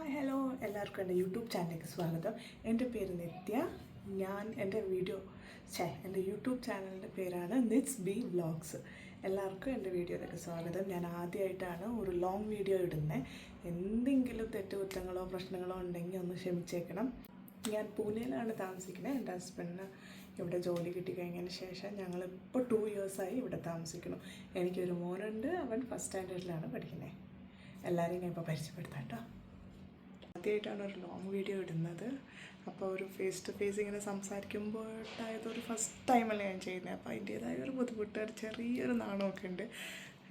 Hi hello എല്ലാവർക്കും എൻ്റെ YouTube ചാനലിലേക്ക് സ്വാഗതം. എൻ്റെ പേര് നിത്യ. എൻ്റെ യൂട്യൂബ് ചാനലിൻ്റെ പേരാണ് നിറ്റ്സ് ബി വ്ളോഗ്സ്. എല്ലാവർക്കും എൻ്റെ വീഡിയോയിലേക്ക് സ്വാഗതം. ഞാൻ ആദ്യമായിട്ടാണ് ഒരു ലോങ് വീഡിയോ ഇടുന്നത്. എന്തെങ്കിലും തെറ്റുകുറ്റങ്ങളോ പ്രശ്നങ്ങളോ ഉണ്ടെങ്കിൽ ഒന്ന് ക്ഷമിച്ചേക്കണം. ഞാൻ പൂനെയിലാണ് താമസിക്കുന്നത്. എൻ്റെ ഹസ്ബൻഡിന് ഇവിടെ ജോലി കിട്ടിക്കഴിഞ്ഞതിന് ശേഷം ഞങ്ങളിപ്പോൾ 2 ഇയേഴ്സായി ഇവിടെ താമസിക്കുന്നു. എനിക്കൊരു മോനുണ്ട്. അവൻ ഫസ്റ്റ് സ്റ്റാൻഡേർഡിലാണ് പഠിക്കുന്നത്. എല്ലാവരെയും ഞാൻ ഇപ്പോൾ പരിചയപ്പെടുത്താം കേട്ടോ. ആദ്യമായിട്ടാണ് ഒരു ലോങ് വീഡിയോ ഇടുന്നത്. അപ്പോൾ ഒരു ഫേസ് ടു ഫേസ് ഇങ്ങനെ സംസാരിക്കുമ്പോഴായതൊരു ഫസ്റ്റ് ടൈമല്ലേ ഞാൻ ചെയ്യുന്നത്. അപ്പോൾ അതിൻ്റേതായ ഒരു ബുദ്ധിമുട്ട്, ചെറിയൊരു നാണമൊക്കെ ഉണ്ട്.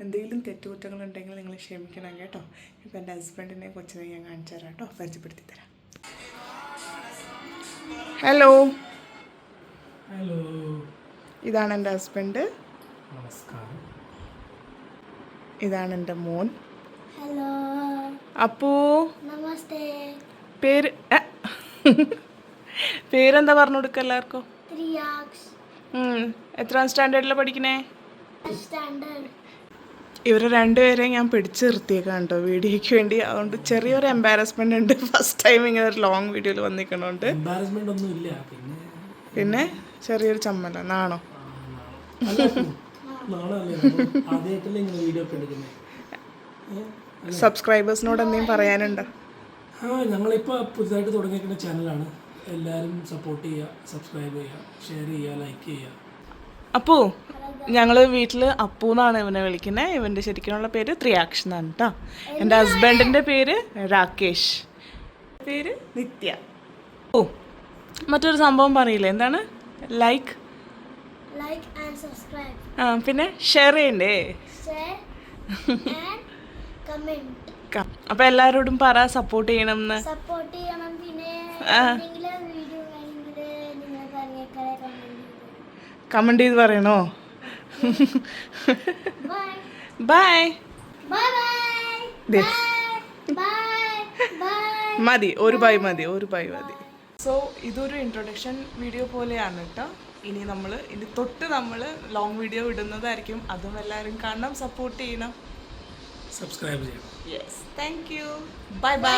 എന്തെങ്കിലും തെറ്റുകുറ്റങ്ങളുണ്ടെങ്കിൽ നിങ്ങൾ ക്ഷമിക്കണം കേട്ടോ. ഇപ്പോൾ എൻ്റെ ഹസ്ബൻഡിനെ കൊച്ചിനെ ഞാൻ കാണിച്ചു തരാം കേട്ടോ, പരിചയപ്പെടുത്തി തരാം. ഹലോ ഹലോ, ഇതാണ് എൻ്റെ ഹസ്ബൻഡ്. നമസ്കാരം. ഇതാണ് എൻ്റെ മോൻ. ഹലോ അപ്പൂ. നമസ്തേ. പേരെന്താ പറഞ്ഞു കൊടുക്കുക എല്ലാവർക്കും? ത്രിയാക്സ്. എത്രാം സ്റ്റാൻഡേർഡിലാണ് പഠിക്കണേ? സ്റ്റാൻഡേർഡ്. ഇവരെ രണ്ടുപേരെയും ഞാൻ പിടിച്ച് നിർത്തിയേക്കാം കേട്ടോ വീഡിയോയ്ക്ക് വേണ്ടി. അതുകൊണ്ട് ചെറിയൊരു എംബാരസ്മെൻ്റ് ഉണ്ട്. ഫസ്റ്റ് ടൈം ഇങ്ങനെ ഒരു ലോങ് വീഡിയോയിൽ വന്നിരിക്കണോണ്ട്. എംബാരസ്മെന്റ് ഒന്നും ഇല്ല. പിന്നെ ചെറിയൊരു ചമ്മല നാണോ? സബ്സ്ക്രൈബേഴ്സിനോട് എന്തെങ്കിലും പറയാനുണ്ടോ? ഞങ്ങളിപ്പോൾ പുതുതായിട്ട് തുടങ്ങിയിരിക്കുന്ന ചാനലാണ്. എല്ലാവരും സപ്പോർട്ട് ചെയ്യുക, സബ്സ്ക്രൈബ് ചെയ്യുക, ഷെയർ ചെയ്യുക, ലൈക്ക് ചെയ്യുക. അപ്പൂ, ഞങ്ങൾ വീട്ടിൽ അപ്പൂ എന്നാണ് ഇവനെ വിളിക്കുന്നത്. ഇവൻ്റെ ശരിക്കുള്ള പേര് ത്രിയാക്ഷ് എന്നാണ് കേട്ടോ. എൻ്റെ ഹസ്ബൻഡിൻ്റെ പേര് രാകേഷ്, പേര് നിത്യ. ഓ, മറ്റൊരു സംഭവം പറയില്ലേ, എന്താണ്? Like and subscribe. പിന്നെ ഷെയർ ചെയ്യണ്ടേ? Share and comment. അപ്പോൾ എല്ലാവരോടും പറ സപ്പോർട്ട് ചെയ്യണം എന്ന്. സപ്പോർട്ട് ചെയ്യണം. പിന്നെ എന്തെങ്കിലും വീഡിയോ വേണമെങ്കിൽ നിങ്ങൾ കമന്റ് ചെയ്ത് പറയണോ? Bye bye bye bye. മതി, ഒരു ബൈ മതി. സോ ഇതൊരു ഇൻട്രൊഡക്ഷൻ വീഡിയോ പോലെയാണ് കേട്ടോ. ഇനി തൊട്ട് നമ്മൾ ലോങ് വീഡിയോ ഇടുന്നതായിരിക്കും. അതും എല്ലാവരും കാണണം, സപ്പോർട്ട് ചെയ്യണം, സബ്സ്ക്രൈബ് ചെയ്യണം. Yes, thank you, bye bye.